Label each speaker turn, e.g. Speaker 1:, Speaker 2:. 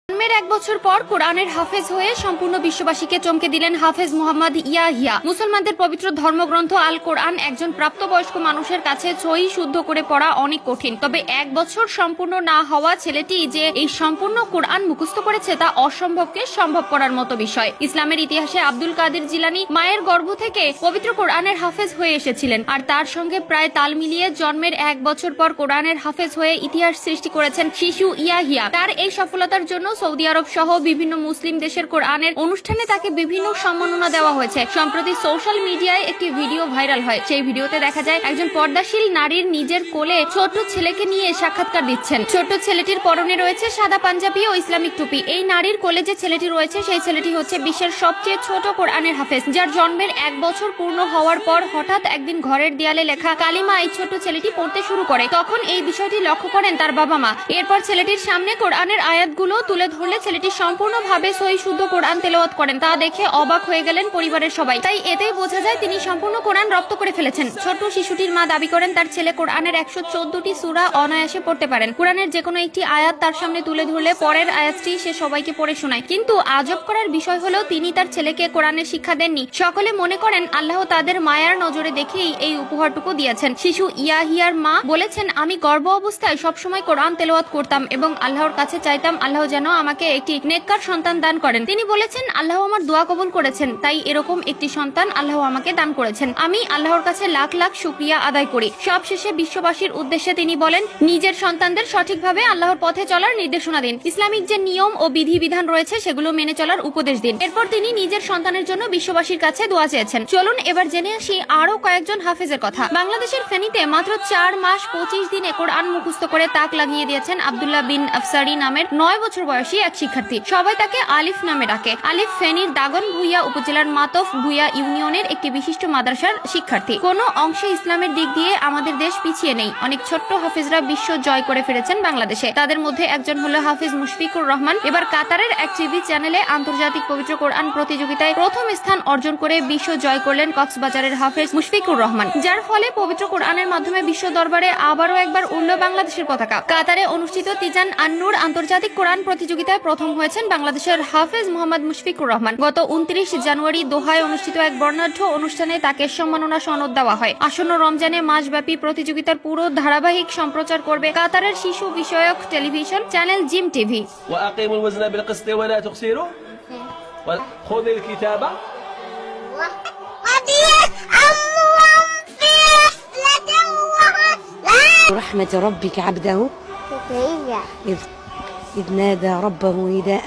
Speaker 1: জন্মের এক বছর পর কোরআনের হাফেজ হয়ে সম্পূর্ণ বিশ্ববাসীকে চমকে দিলেন হাফেজ মুহাম্মদ ইয়াহিয়া। মুসলমানদের পবিত্র ধর্মগ্রন্থ আল কোরআন একজন প্রাপ্তবয়স্ক মানুষের কাছে সহি শুদ্ধ করে পড়া অনেক কঠিন। তবে এক বছর সম্পূর্ণ না হওয়া ছেলেটি যে এই সম্পূর্ণ কোরআন মুখস্থ করেছে তা অসম্ভবকে সম্ভব করার মতো বিষয়। ইসলামের ইতিহাসে আব্দুল কাদের জিলানী মায়ের গর্ভ থেকে পবিত্র কোরআনের হাফেজ হয়ে এসেছিলেন, আর তার সঙ্গে প্রায় তাল মিলিয়ে জন্মের এক বছর পর কোরআনের হাফেজ হয়ে ইতিহাস সৃষ্টি করেছেন শিশু ইয়াহিয়া। তার এই সফলতার জন্য সৌদি আরব সহ বিভিন্ন মুসলিম দেশের কোরআনের অনুষ্ঠানে তাকে বিভিন্ন সম্মাননা দেওয়া হয়েছে। সম্প্রতি সোশ্যাল মিডিয়ায় একটি ভিডিও ভাইরাল হয়। সেই ভিডিওতে দেখা যায় একজন পর্দাশীল নারীর নিজের কোলে ছোট ছেলেকে নিয়ে সাক্ষাৎকার দিচ্ছেন। ছোট ছেলেটির পরনে রয়েছে সাদা পাঞ্জাবি ও ইসলামিক টুপি। এই নারীর কোলে যে ছেলেটি রয়েছে সেই ছেলেটি হচ্ছে বিশ্বের সবচেয়ে ছোট কোরআনের হাফেজ, যার জন্মের এক বছর পূর্ণ হওয়ার পর হঠাৎ একদিন ঘরের দেয়ালে লেখা কালিমা এই ছোট ছেলেটি পড়তে শুরু করে। তখন এই বিষয়টি লক্ষ্য করেন তার বাবা মা। এরপর ছেলেটির সামনে কোরআনের আয়াতগুলো তুলে ধরলে ছেলেটি সম্পূর্ণভাবে সহি শুদ্ধ কোরআন তেলাওয়াত করেন। তা দেখে অবাক হয়ে গেলেন পরিবারের সবাই। তাই এতেই বোঝা যায় তিনি সম্পূর্ণ কোরআন রপ্ত করে ফেলেছেন। ছোট শিশুটির মা দাবি করেন তার ছেলে কোরআনের 114টি সূরা অনায়াসে পড়তে পারেন। কোরআনের যে কোনো একটি আয়াত তার সামনে তুলে ধরলে পরের আয়াতটি সে সবাইকে পড়ে শোনায়। কিন্তু আজব করার বিষয় হলো তিনি তার ছেলেকে কোরআনের শিক্ষা দেননি। সকলে মনে করেন আল্লাহ তাদের মায়ার নজরে দেখেই এই উপহারটুকু দিয়েছেন। শিশু ইয়াহিয়ার মা বলেছেন, আমি গর্ভ অবস্থায় সবসময় কোরআন তেলাওয়াত করতাম এবং আল্লাহর কাছে চাইতাম আল্লাহ যেন আমাকে একটি নেককার সন্তান দান করেন। তিনি বলেছেন, আল্লাহ আমার দোয়া কবুল করেছেন, তাই এরকম একটি সন্তান আল্লাহ আমাকে দান করেছেন। আমি আল্লাহর কাছে লাখ লাখ শুকরিয়া আদায় করি। সবশেষে বিশ্ববাসীর উদ্দেশ্যে তিনি বলেন, নিজের সন্তানদের সঠিকভাবে আল্লাহর পথে চলার নির্দেশনা দিন। ইসলামিক যে নিয়ম ও বিধিবিধান রয়েছে সেগুলো মেনে চলার উপদেশ দিন। এরপর তিনি নিজের সন্তানের জন্য বিশ্ববাসীর কাছে দোয়া চেয়েছেন। চলুন এবার জেনে আসি আরো কয়েকজন হাফেজের কথা। বাংলাদেশের ফেনীতে মাত্র 4 মাস 25 দিনে কোরআন মুখস্থ করে তাক লাগিয়ে দিয়েছেন আব্দুল্লাহ বিন আফসারি নামের 9 বছর বয়সী এক শিক্ষার্থী। সবাই তাকে আলিফ নামে ডাকে। আলিফ ফেনীর দাগন ভুইয়া উপজেলার মাতফ ভুইয়া ইউনিয়নের একটি বিশিষ্ট মাদ্রাসার শিক্ষার্থী। কোনো অংশে ইসলামের দিক দিয়ে আমাদের দেশ পিছিয়ে নেই। অনেক ছোট্ট হাফেজরা বিশ্ব জয় করে ফিরেছেন বাংলাদেশে। তাদের মধ্যে একজন হলো হাফেজ মুশফিকুর রহমান। এবার কাতারের এক টিভি চ্যানেলে আন্তর্জাতিক পবিত্র কোরআন প্রতিযোগিতায় প্রথম স্থান অর্জন করে বিশ্ব জয় করলেন কক্সবাজারের হাফেজ মুশফিকুর রহমান, যার ফলে পবিত্র কোরআনের মাধ্যমে বিশ্ব দরবারে আবারও একবার উড়ল বাংলাদেশের পতাকা। কাতারে অনুষ্ঠিত তিজান আন্নুর আন্তর্জাতিক কোরআন প্রতিযোগিতায় প্রথম হয়েছেন বাংলাদেশের হাফেজ মোহাম্মদ মুশফিকুর রহমান। গত 29 জানুয়ারি দোহায় অনুষ্ঠিত এক বর্ণাঢ্য অনুষ্ঠানে তাকে সম্মাননা সনদ দেওয়া হয়। আসন্ন রমজানে মাসব্যাপী প্রতিযোগিতার পুরো ধারাবাহিক সম্প্রচার করবে কাতারের শিশু বিষয়ক টেলিভিশন চ্যানেল জিম টিভি।
Speaker 2: وأقيموا الوزن بالقسط ولا تخسروا خذ الكتابة
Speaker 3: رحمة ربك عبده إذ نادى ربه نداء